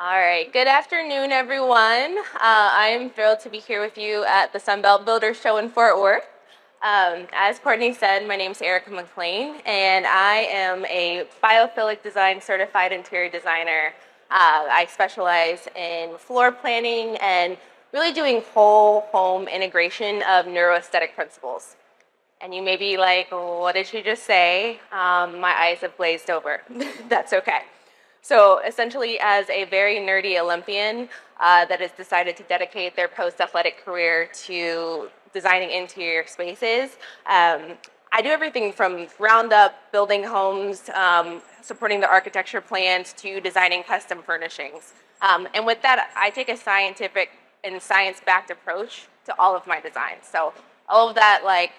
All right, good afternoon, everyone. I am thrilled to be here with you at the Sunbelt Builder Show in Fort Worth. As Courtney said, my name is Erica McLain, and I am a biophilic design certified interior designer. I specialize in floor planning and really doing whole home integration of neuroaesthetic principles. And you may be like, what did she just say? My eyes have glazed over. That's okay. So essentially, as a very nerdy Olympian that has decided to dedicate their post-athletic career to designing interior spaces, I do everything from ground up building homes, supporting the architecture plans, to designing custom furnishings. And with that, I take a scientific and science-backed approach to all of my designs. So all of that, like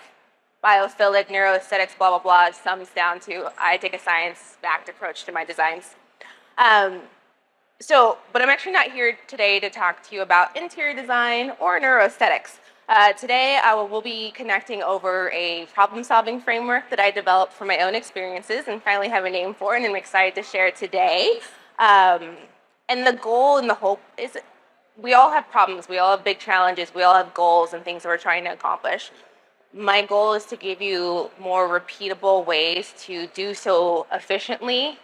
biophilic, neuroaesthetics, blah, blah, blah, sums down to I take a science-backed approach to my designs. But I'm actually not here today to talk to you about interior design or neuroaesthetics. Today, we'll be connecting over a problem-solving framework that I developed from my own experiences and finally have a name for, and I'm excited to share it today. And the goal and the hope is we all have problems, we all have big challenges, we all have goals and things that we're trying to accomplish. My goal is to give you more repeatable ways to do so efficiently,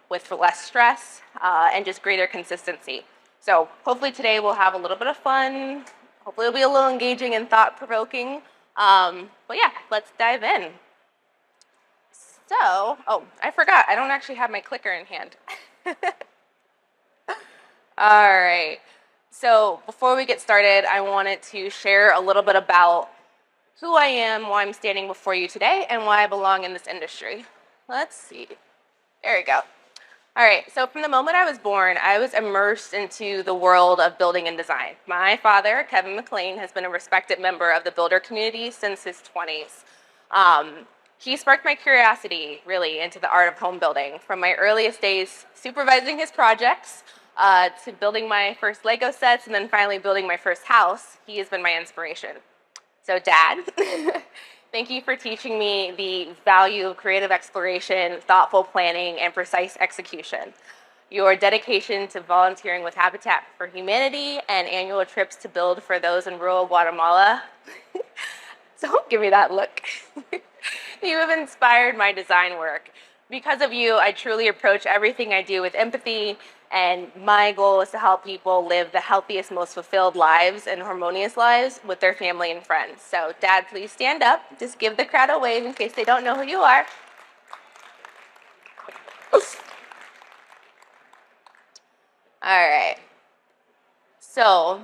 with less stress and just greater consistency. So hopefully today we'll have a little bit of fun. Hopefully it'll be a little engaging and thought-provoking. But yeah, let's dive in. So, I forgot. I don't actually have my clicker in hand. All right. So before we get started, I wanted to share a little bit about who I am, why I'm standing before you today, and why I belong in this industry. Let's see. There we go. All right, so from the moment I was born, I was immersed into the world of building and design. My father, Kevin McLain, has been a respected member of the builder community since his 20s. He sparked my curiosity, really, into the art of home building. From my earliest days supervising his projects to building my first Lego sets and then finally building my first house, he has been my inspiration. So, Dad, thank you for teaching me the value of creative exploration, thoughtful planning, and precise execution. Your dedication to volunteering with Habitat for Humanity and annual trips to build for those in rural Guatemala. Don't give me that look. You have inspired my design work. Because of you, I truly approach everything I do with empathy, and my goal is to help people live the healthiest, most fulfilled lives and harmonious lives with their family and friends. So, Dad, please stand up. Just give the crowd a wave in case they don't know who you are. All right. So,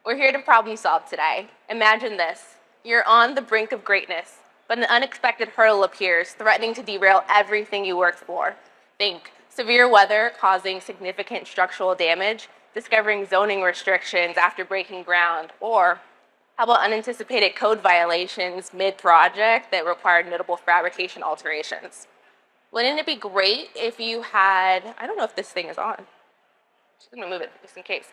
we're here to problem solve today. Imagine this. You're on the brink of greatness, but an unexpected hurdle appears, threatening to derail everything you worked for. Think severe weather causing significant structural damage, discovering zoning restrictions after breaking ground, or how about unanticipated code violations mid-project that required notable fabrication alterations? Wouldn't it be great if you had, I don't know if this thing is on. I'm gonna move it just in case.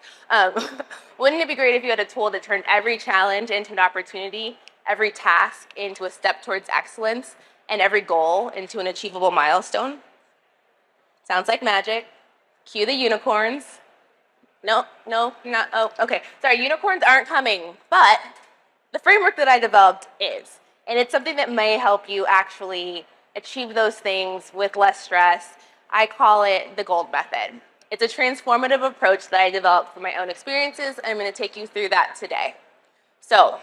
Wouldn't it be great if you had a tool that turned every challenge into an opportunity, every task into a step towards excellence, and every goal into an achievable milestone? Sounds like magic. Cue the unicorns. No, not, oh, okay. Sorry, unicorns aren't coming, but the framework that I developed is. And it's something that may help you actually achieve those things with less stress. I call it the GOLD method. It's a transformative approach that I developed from my own experiences. I'm going to take you through that today. So,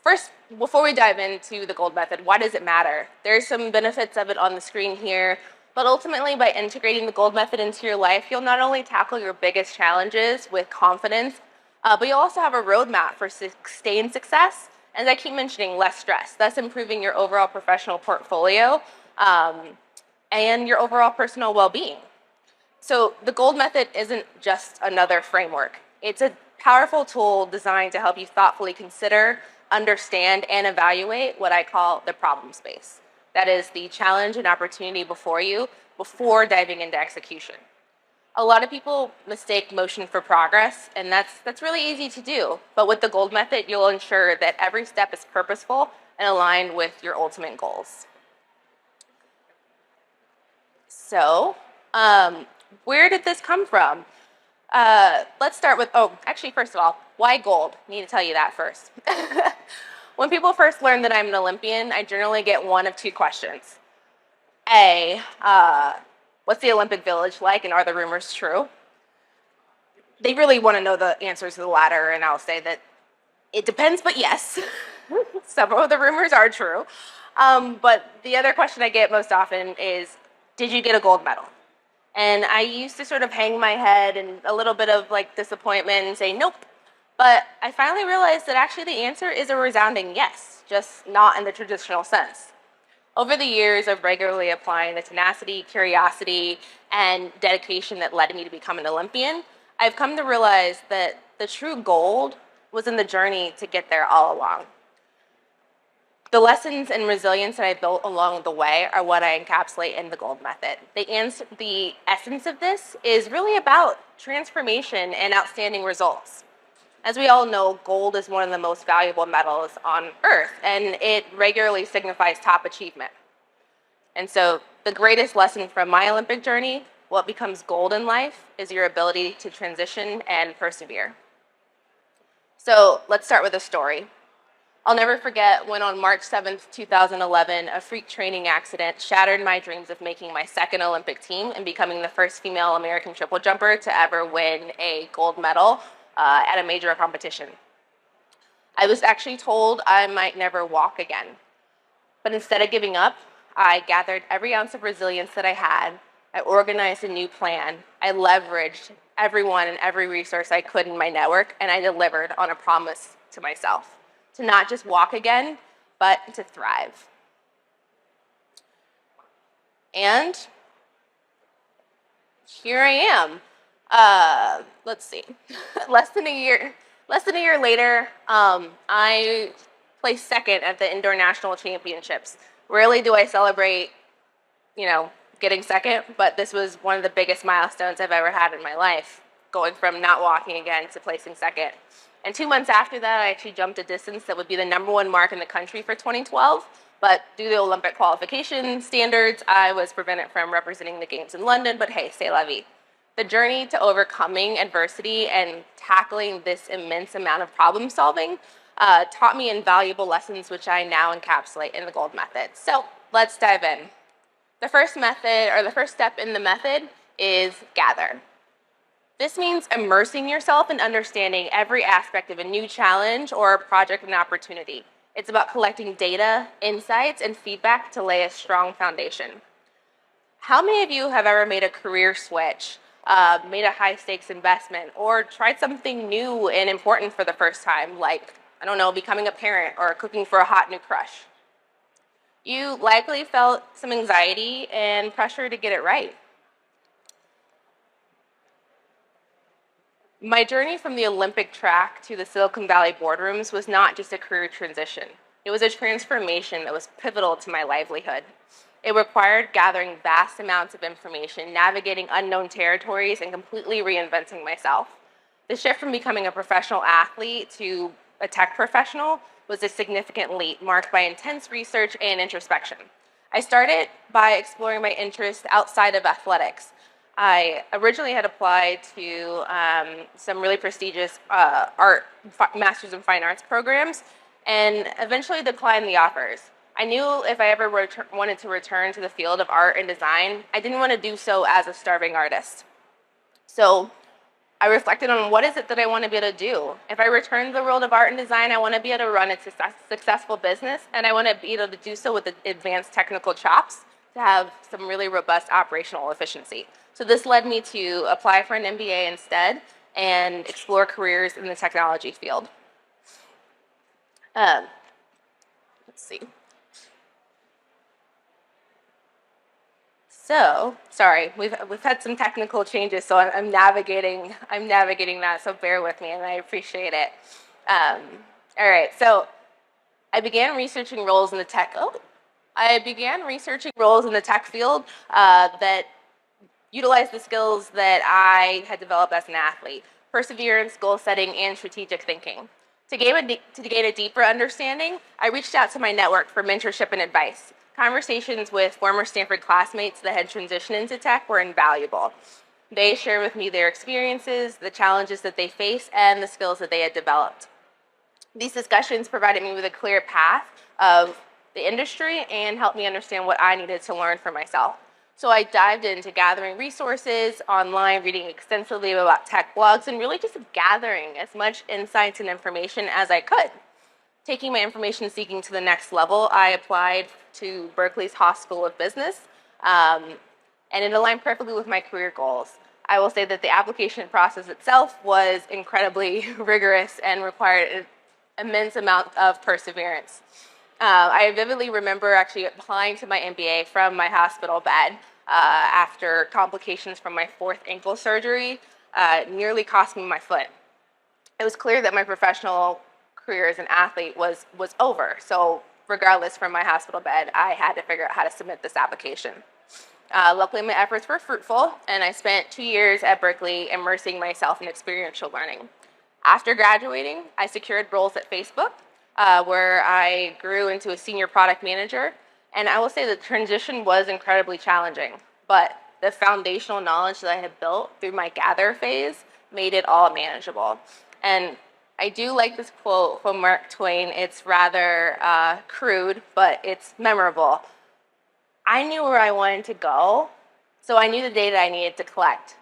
first, before we dive into the GOLD method, why does it matter? There's some benefits of it on the screen here, but ultimately by integrating the GOLD method into your life, you'll not only tackle your biggest challenges with confidence, but you'll also have a roadmap for sustained success. As I keep mentioning, less stress, thus improving your overall professional portfolio and your overall personal well-being. So the GOLD method isn't just another framework. It's a powerful tool designed to help you thoughtfully consider, understand, and evaluate what I call the problem space. That is the challenge and opportunity before you before diving into execution. A lot of people mistake motion for progress, and that's really easy to do. But with the GOLD method, you'll ensure that every step is purposeful and aligned with your ultimate goals. So, where did this come from? Let's start with, actually, first of all, why gold? I need to tell you that first. When people first learn that I'm an Olympian, I generally get one of two questions. A, what's the Olympic Village like, and are the rumors true? They really want to know the answers to the latter, and I'll say that it depends, but yes, several of the rumors are true. But the other question I get most often is, did you get a gold medal? And I used to sort of hang my head and a little bit of like disappointment and say, nope. But I finally realized that actually the answer is a resounding yes, just not in the traditional sense. Over the years of regularly applying the tenacity, curiosity, and dedication that led me to become an Olympian, I've come to realize that the true gold was in the journey to get there all along. The lessons and resilience that I built along the way are what I encapsulate in the gold method. The essence of this is really about transformation and outstanding results. As we all know, gold is one of the most valuable metals on Earth, and it regularly signifies top achievement. And so the greatest lesson from my Olympic journey, what becomes gold in life, is your ability to transition and persevere. So let's start with a story. I'll never forget when on March 7th, 2011, a freak training accident shattered my dreams of making my second Olympic team and becoming the first female American triple jumper to ever win a gold medal at a major competition. I was actually told I might never walk again. But instead of giving up, I gathered every ounce of resilience that I had. I organized a new plan. I leveraged everyone and every resource I could in my network, and I delivered on a promise to myself to not just walk again, but to thrive. And here I am. Let's see, less than a year later, I placed second at the Indoor National Championships. Rarely do I celebrate, getting second, but this was one of the biggest milestones I've ever had in my life, going from not walking again to placing second. And 2 months after that, I actually jumped a distance that would be the #1 mark in the country for 2012. But due to Olympic qualification standards, I was prevented from representing the games in London, but hey, c'est la vie. The journey to overcoming adversity and tackling this immense amount of problem solving taught me invaluable lessons, which I now encapsulate in the gold method. So let's dive in. The first step in the method is gather. This means immersing yourself in understanding every aspect of a new challenge or a project and opportunity. It's about collecting data, insights, and feedback to lay a strong foundation. How many of you have ever made a career switch, made a high-stakes investment, or tried something new and important for the first time, like, becoming a parent or cooking for a hot new crush? You likely felt some anxiety and pressure to get it right. My journey from the Olympic track to the Silicon Valley boardrooms was not just a career transition. It was a transformation that was pivotal to my livelihood. It required gathering vast amounts of information, navigating unknown territories, and completely reinventing myself. The shift from becoming a professional athlete to a tech professional was a significant leap marked by intense research and introspection. I started by exploring my interests outside of athletics. I originally had applied to some really prestigious Masters in Fine Arts programs and eventually declined the offers. I knew if I ever wanted to return to the field of art and design, I didn't want to do so as a starving artist. So I reflected on what is it that I want to be able to do. If I return to the world of art and design, I want to be able to run a successful business, and I want to be able to do so with advanced technical chops to have some really robust operational efficiency. So this led me to apply for an MBA instead and explore careers in the technology field. Let's see. So, sorry, we've had some technical changes, so I'm navigating that. So bear with me, and I appreciate it. All right, so I began researching roles in the tech. Field that utilize the skills that I had developed as an athlete: perseverance, goal setting, and strategic thinking. To gain a deeper understanding, I reached out to my network for mentorship and advice. Conversations with former Stanford classmates that had transitioned into tech were invaluable. They shared with me their experiences, the challenges that they face, and the skills that they had developed. These discussions provided me with a clear path of the industry and helped me understand what I needed to learn for myself. So I dived into gathering resources online, reading extensively about tech blogs, and really just gathering as much insights and information as I could. Taking my information seeking to the next level, I applied to Berkeley's Haas School of Business, and it aligned perfectly with my career goals. I will say that the application process itself was incredibly rigorous and required an immense amount of perseverance. I vividly remember actually applying to my MBA from my hospital bed after complications from my 4th ankle surgery nearly cost me my foot. It was clear that my professional career as an athlete was over. So regardless from my hospital bed, I had to figure out how to submit this application. Luckily, my efforts were fruitful, and I spent 2 years at Berkeley immersing myself in experiential learning. After graduating, I secured roles at Facebook, where I grew into a senior product manager. And I will say the transition was incredibly challenging, but the foundational knowledge that I had built through my gather phase made it all manageable. And I do like this quote from Mark Twain. It's rather crude, but it's memorable. I knew where I wanted to go, so I knew the data I needed to collect.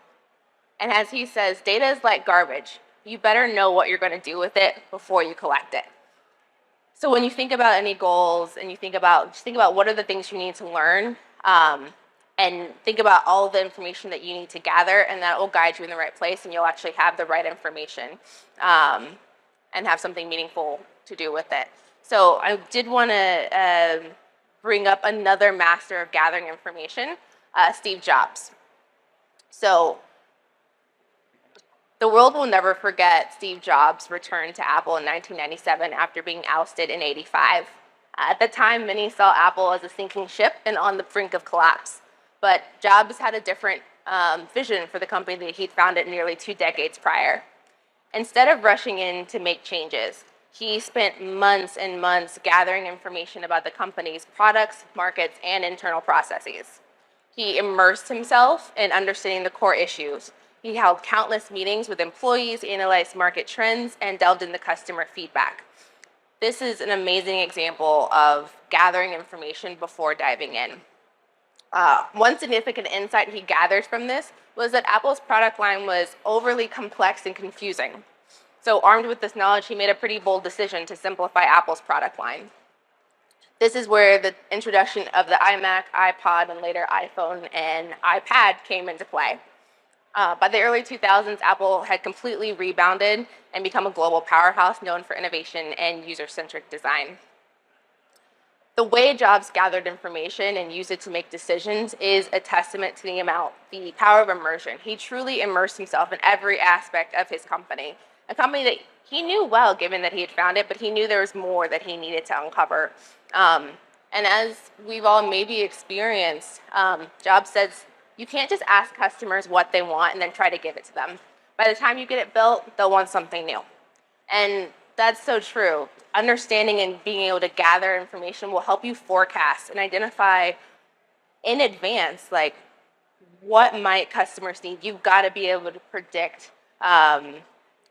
And as he says, data is like garbage. You better know what you're going to do with it before you collect it. So when you think about any goals and you think about what are the things you need to learn, and think about all the information that you need to gather, and that will guide you in the right place, and you'll actually have the right information and have something meaningful to do with it. So I did want to bring up another master of gathering information, Steve Jobs. So the world will never forget Steve Jobs' return to Apple in 1997 after being ousted in '85. At the time, many saw Apple as a sinking ship and on the brink of collapse. But Jobs had a different vision for the company that he'd founded nearly 2 decades prior. Instead of rushing in to make changes, he spent months and months gathering information about the company's products, markets, and internal processes. He immersed himself in understanding the core issues. He held countless meetings with employees, analyzed market trends, and delved into customer feedback. This is an amazing example of gathering information before diving in. One significant insight he gathered from this was that Apple's product line was overly complex and confusing. So armed with this knowledge, he made a pretty bold decision to simplify Apple's product line. This is where the introduction of the iMac, iPod, and later iPhone and iPad came into play. By the early 2000s, Apple had completely rebounded and become a global powerhouse known for innovation and user-centric design. The way Jobs gathered information and used it to make decisions is a testament to the power of immersion. He truly immersed himself in every aspect of his company, a company that he knew well given that he had founded it, but he knew there was more that he needed to uncover. And as we've all maybe experienced, Jobs says, you can't just ask customers what they want and then try to give it to them. By the time you get it built, they'll want something new. And that's so true. Understanding and being able to gather information will help you forecast and identify in advance, like, what might customers need. You've got to be able to predict and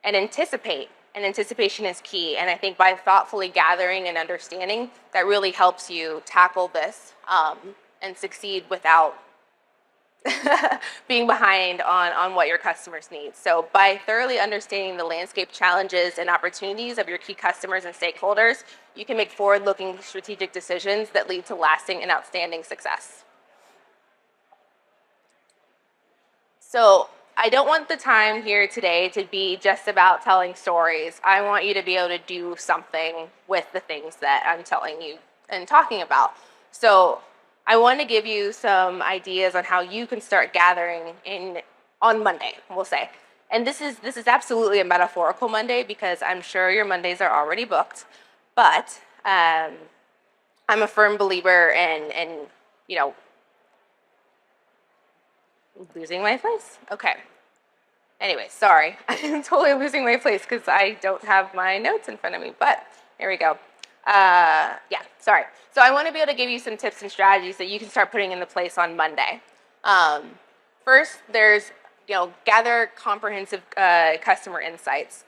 anticipate. And anticipation is key. And I think by thoughtfully gathering and understanding, that really helps you tackle this and succeed without being behind on what your customers need. So by thoroughly understanding the landscape challenges and opportunities of your key customers and stakeholders, you can make forward-looking strategic decisions that lead to lasting and outstanding success. So I don't want the time here today to be just about telling stories. I want you to be able to do something with the things that I'm telling you and talking about. So I want to give you some ideas on how you can start gathering on Monday, we'll say. And this is absolutely a metaphorical Monday because I'm sure your Mondays are already booked. But I'm a firm believer in losing my place. Okay. Anyway, sorry. I'm totally losing my place because I don't have my notes in front of me. But here we go. Yeah, sorry. So I want to be able to give you some tips and strategies that you can start putting into place on Monday. Um, First, there's, gather comprehensive customer insights.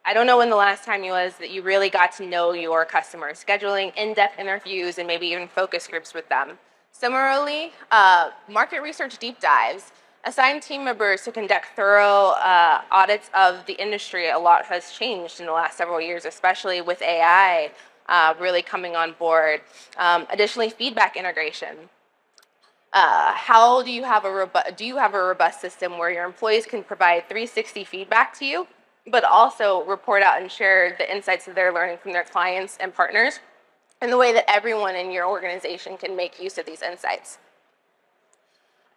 I don't know when the last time was that you really got to know your customers, scheduling in-depth interviews and maybe even focus groups with them. Similarly, market research deep dives. Assign team members to conduct thorough audits of the industry. A lot has changed in the last several years, especially with AI really coming on board. Additionally, feedback integration. How do you have a robust system where your employees can provide 360 feedback to you, but also report out and share the insights that they're learning from their clients and partners in the way that everyone in your organization can make use of these insights?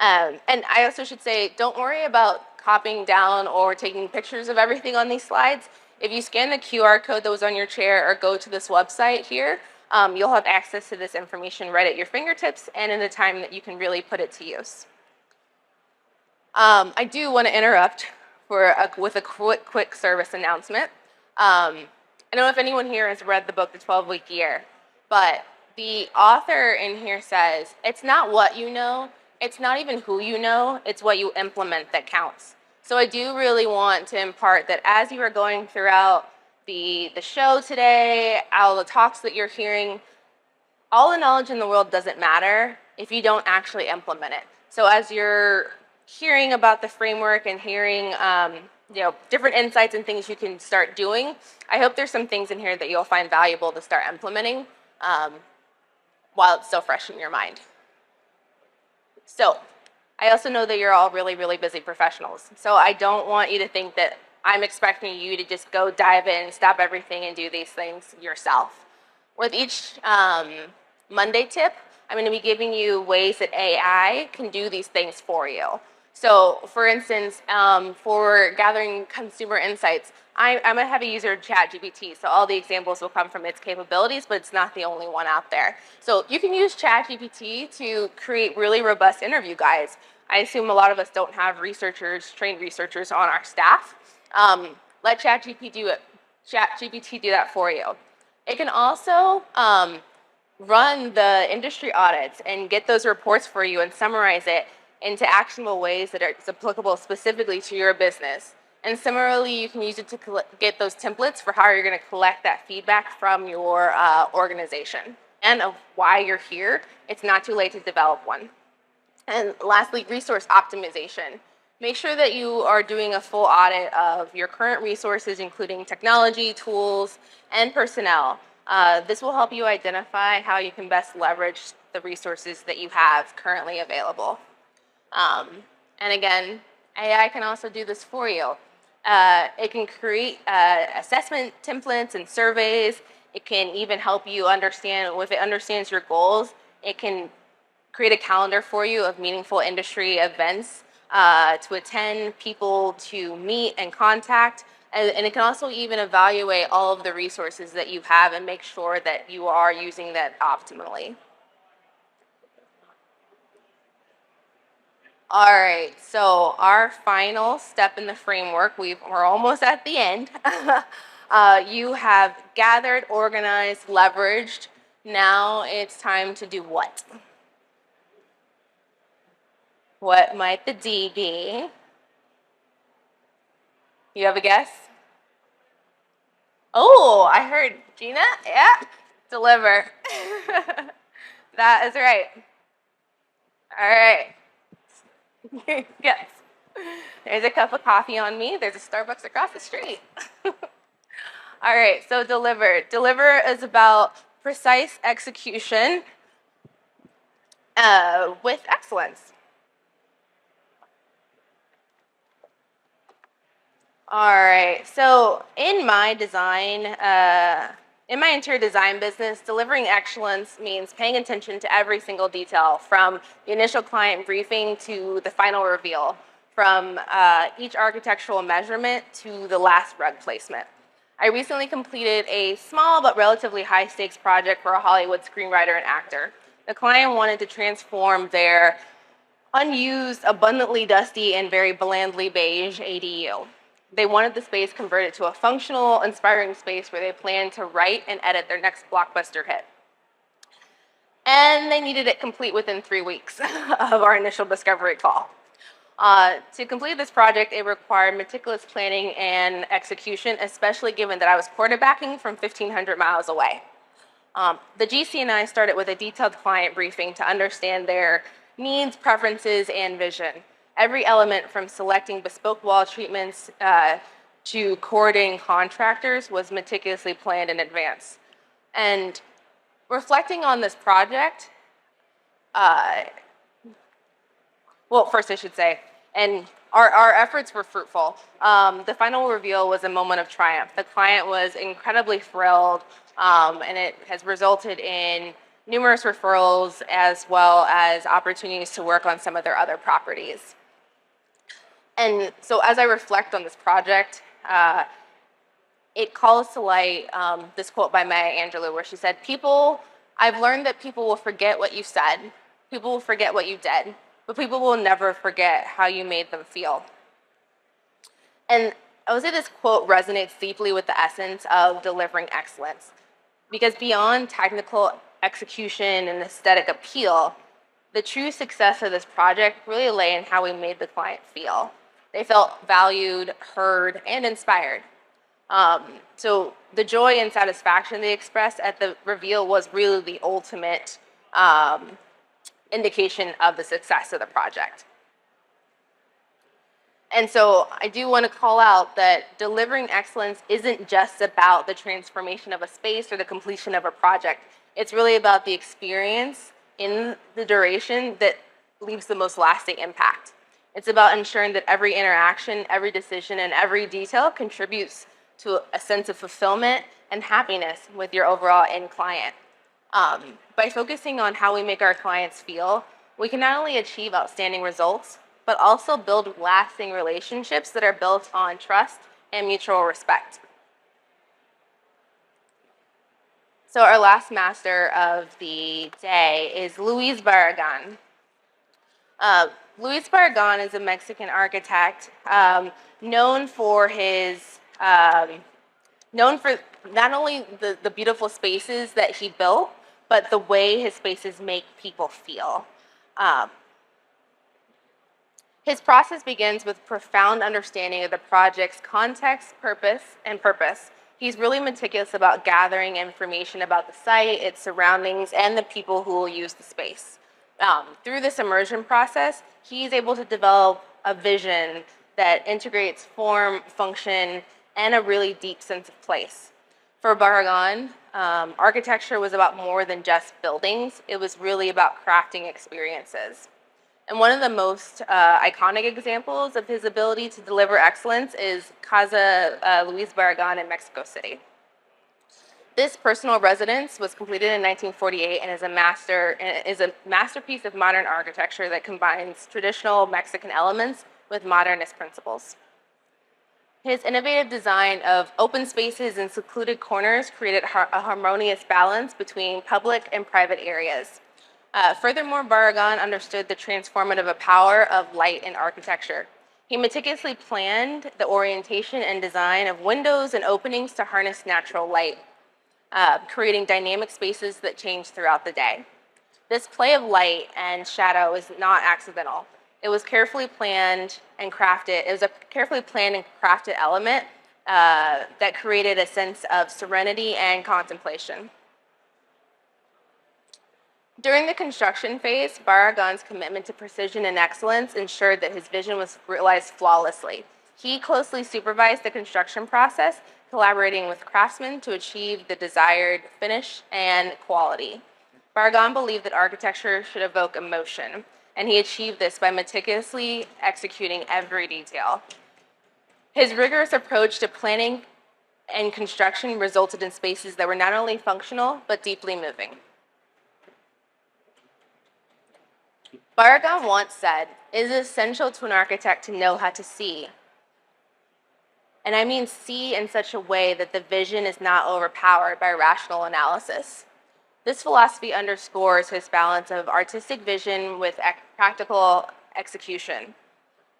And I also should say, don't worry about copying down or taking pictures of everything on these slides. If you scan the QR code that was on your chair or go to this website here, you'll have access to this information right at your fingertips and in a time that you can really put it to use. I do want to interrupt with a quick service announcement. I don't know if anyone here has read the book, The 12-Week Year, but the author in here says, it's not what you know, it's not even who you know, it's what you implement that counts. So I do really want to impart that as you are going throughout the show today, all the talks that you're hearing, all the knowledge in the world doesn't matter if you don't actually implement it. So as you're hearing about the framework and hearing different insights and things you can start doing, I hope there's some things in here that you'll find valuable to start implementing while it's still fresh in your mind. So I also know that you're all really, really busy professionals. So I don't want you to think that I'm expecting you to just go dive in, stop everything, and do these things yourself. With each Monday tip, I'm going to be giving you ways that AI can do these things for you. So, for instance, for gathering consumer insights, I'm a heavy user of ChatGPT, so all the examples will come from its capabilities, but it's not the only one out there. So you can use ChatGPT to create really robust interview guides. I assume a lot of us don't have trained researchers on our staff. Let ChatGPT do that for you. It can also run the industry audits and get those reports for you and summarize it into actionable ways that are applicable specifically to your business. And similarly, you can use it to get those templates for how you're going to collect that feedback from your organization and of why you're here. It's not too late to develop one. And lastly, resource optimization. Make sure that you are doing a full audit of your current resources, including technology, tools, and personnel. This will help you identify how you can best leverage the resources that you have currently available. And again, AI can also do this for you. It can create assessment templates and surveys. It can even help you understand, if it understands your goals, it can create a calendar for you of meaningful industry events to attend, people to meet and contact. And it can also even evaluate all of the resources that you have and make sure that you are using that optimally. All right, so our final step in the framework, we're almost at the end. You have gathered, organized, leveraged. Now it's time to do what? What might the D be? You have a guess? Oh, I heard Gina. Yeah, deliver. That is right. All right. Yes. There's a cup of coffee on me. There's a Starbucks across the street. All right, so deliver. Deliver is about precise execution with excellence. All right, so in my interior design business, delivering excellence means paying attention to every single detail, from the initial client briefing to the final reveal, from each architectural measurement to the last rug placement. I recently completed a small but relatively high-stakes project for a Hollywood screenwriter and actor. The client wanted to transform their unused, abundantly dusty, and very blandly beige ADU. They wanted the space converted to a functional, inspiring space where they planned to write and edit their next blockbuster hit. And they needed it complete within 3 weeks of our initial discovery call. To complete this project, it required meticulous planning and execution, especially given that I was quarterbacking from 1,500 miles away. The GC and I started with a detailed client briefing to understand their needs, preferences, and vision. Every element from selecting bespoke wall treatments to coordinating contractors was meticulously planned in advance. And reflecting on this project, well, first I should say, and our efforts were fruitful. The final reveal was a moment of triumph. The client was incredibly thrilled, and it has resulted in numerous referrals as well as opportunities to work on some of their other properties. And so as I reflect on this project, it calls to light this quote by Maya Angelou where she said, I've learned that people will forget what you said, people will forget what you did, but people will never forget how you made them feel. And I would say this quote resonates deeply with the essence of delivering excellence, because beyond technical execution and aesthetic appeal, the true success of this project really lay in how we made the client feel. They felt valued, heard, and inspired. So the joy and satisfaction they expressed at the reveal was really the ultimate indication of the success of the project. And so I do want to call out that delivering excellence isn't just about the transformation of a space or the completion of a project. It's really about the experience in the duration that leaves the most lasting impact. It's about ensuring that every interaction, every decision, and every detail contributes to a sense of fulfillment and happiness with your overall end client. By focusing on how we make our clients feel, we can not only achieve outstanding results, but also build lasting relationships that are built on trust and mutual respect. So our last master of the day is Luis Barragan. Luis Barragan is a Mexican architect known for not only the beautiful spaces that he built, but the way his spaces make people feel. His process begins with profound understanding of the project's context, purpose. He's really meticulous about gathering information about the site, its surroundings, and the people who will use the space. Through this immersion process, he's able to develop a vision that integrates form, function, and a really deep sense of place. For Barragan, architecture was about more than just buildings. It was really about crafting experiences. And one of the most iconic examples of his ability to deliver excellence is Casa Luis Barragan in Mexico City. This personal residence was completed in 1948 and is a masterpiece of modern architecture that combines traditional Mexican elements with modernist principles. His innovative design of open spaces and secluded corners created a harmonious balance between public and private areas. Furthermore, Barragan understood the transformative power of light in architecture. He meticulously planned the orientation and design of windows and openings to harness natural light, creating dynamic spaces that change throughout the day. This play of light and shadow is not accidental. It was carefully planned and crafted. It was a carefully planned and crafted element that created a sense of serenity and contemplation. During the construction phase, Barragan's commitment to precision and excellence ensured that his vision was realized flawlessly. He closely supervised the construction process, collaborating with craftsmen to achieve the desired finish and quality. Barragan believed that architecture should evoke emotion, and he achieved this by meticulously executing every detail. His rigorous approach to planning and construction resulted in spaces that were not only functional, but deeply moving. Barragan once said, "It is essential to an architect to know how to see." And I mean see in such a way that the vision is not overpowered by rational analysis. This philosophy underscores his balance of artistic vision with practical execution.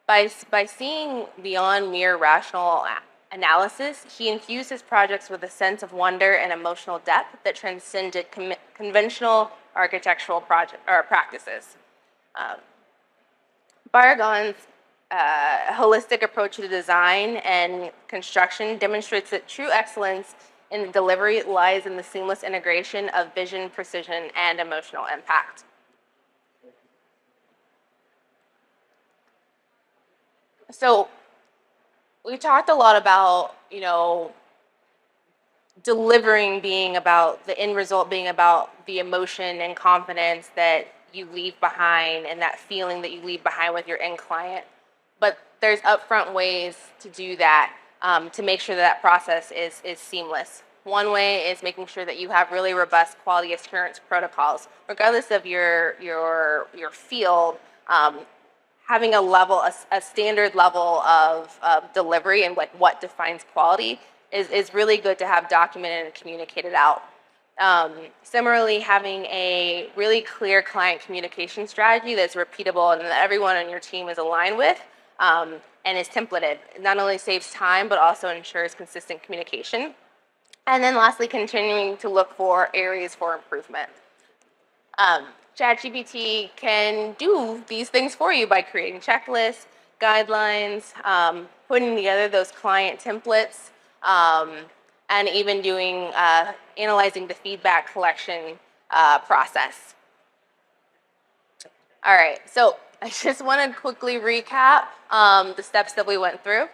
By seeing beyond mere rational analysis, he infused his projects with a sense of wonder and emotional depth that transcended conventional architectural practices. Um, Barragan's holistic approach to design and construction demonstrates that true excellence in the delivery lies in the seamless integration of vision, precision, and emotional impact. So we talked a lot about, delivering being about the end result being about the emotion and confidence that you leave behind and that feeling that you leave behind with your end client. But there's upfront ways to do that, to make sure that process is seamless. One way is making sure that you have really robust quality assurance protocols, regardless of your field. Having a standard level of delivery and like what defines quality is really good to have documented and communicated out. Similarly, having a really clear client communication strategy that's repeatable and that everyone on your team is aligned with, and is templated. It not only saves time, but also ensures consistent communication. And then lastly, continuing to look for areas for improvement. ChatGPT can do these things for you by creating checklists, guidelines, putting together those client templates, and even doing analyzing the feedback collection process. All right, so I just want to quickly recap the steps that we went through.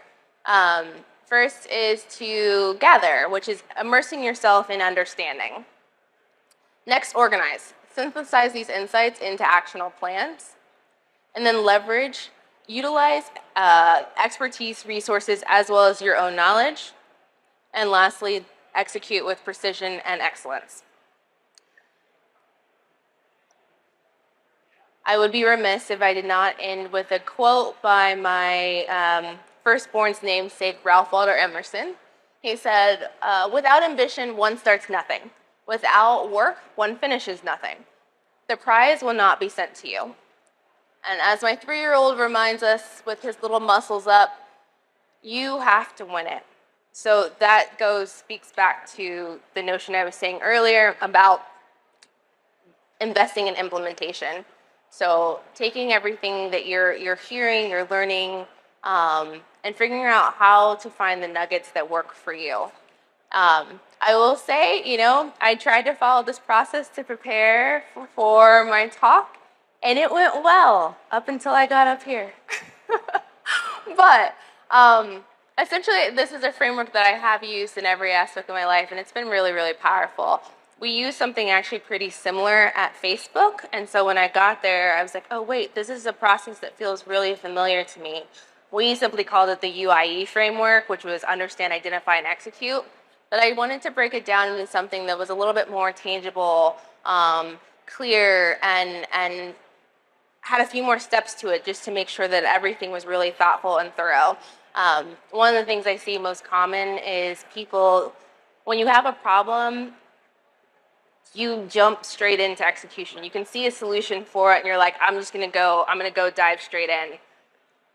First is to gather, which is immersing yourself in understanding. Next, organize. Synthesize these insights into actionable plans. And then leverage, utilize expertise, resources, as well as your own knowledge. And lastly, execute with precision and excellence. I would be remiss if I did not end with a quote by my firstborn's namesake, Ralph Waldo Emerson. He said, without ambition, one starts nothing. Without work, one finishes nothing. The prize will not be sent to you. And as my 3-year-old reminds us with his little muscles up, you have to win it. So that speaks back to the notion I was saying earlier about investing in implementation. So taking everything that you're hearing, you're learning, and figuring out how to find the nuggets that work for you. I will say, I tried to follow this process to prepare for my talk, and it went well up until I got up here. But essentially, this is a framework that I have used in every aspect of my life, and it's been really, really powerful. We use something actually pretty similar at Facebook, and so when I got there, I was like, oh, wait, this is a process that feels really familiar to me. We simply called it the UIE framework, which was understand, identify, and execute. But I wanted to break it down into something that was a little bit more tangible, clear, and had a few more steps to it just to make sure that everything was really thoughtful and thorough. One of the things I see most common is people, when you have a problem, you jump straight into execution. You can see a solution for it, and you're like, I'm gonna go dive straight in.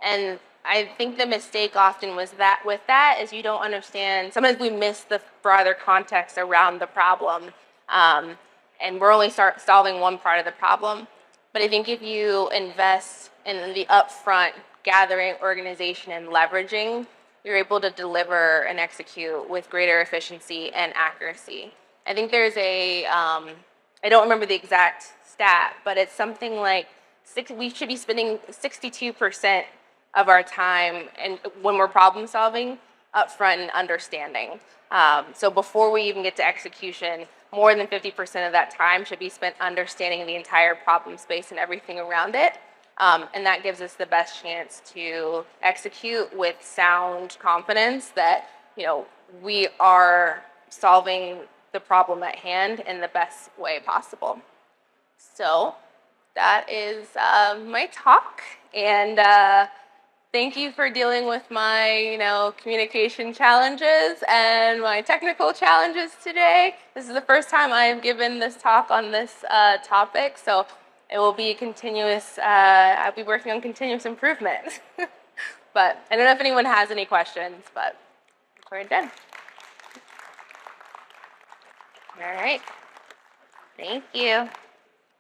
And I think the mistake often was that with that is you don't understand. Sometimes we miss the broader context around the problem, and we're only solving one part of the problem. But I think if you invest in the upfront gathering, organization, and leveraging, you're able to deliver and execute with greater efficiency and accuracy. I think there's I don't remember the exact stat, but it's something like we should be spending 62% of our time and when we're problem solving upfront and understanding. So before we even get to execution, more than 50% of that time should be spent understanding the entire problem space and everything around it. And that gives us the best chance to execute with sound confidence that, we are solving the problem at hand in the best way possible. So that is my talk, and thank you for dealing with my, communication challenges and my technical challenges today. This is the first time I have given this talk on this topic, so it will be continuous. I'll be working on continuous improvement. But I don't know if anyone has any questions, but we're done. All right. Thank you.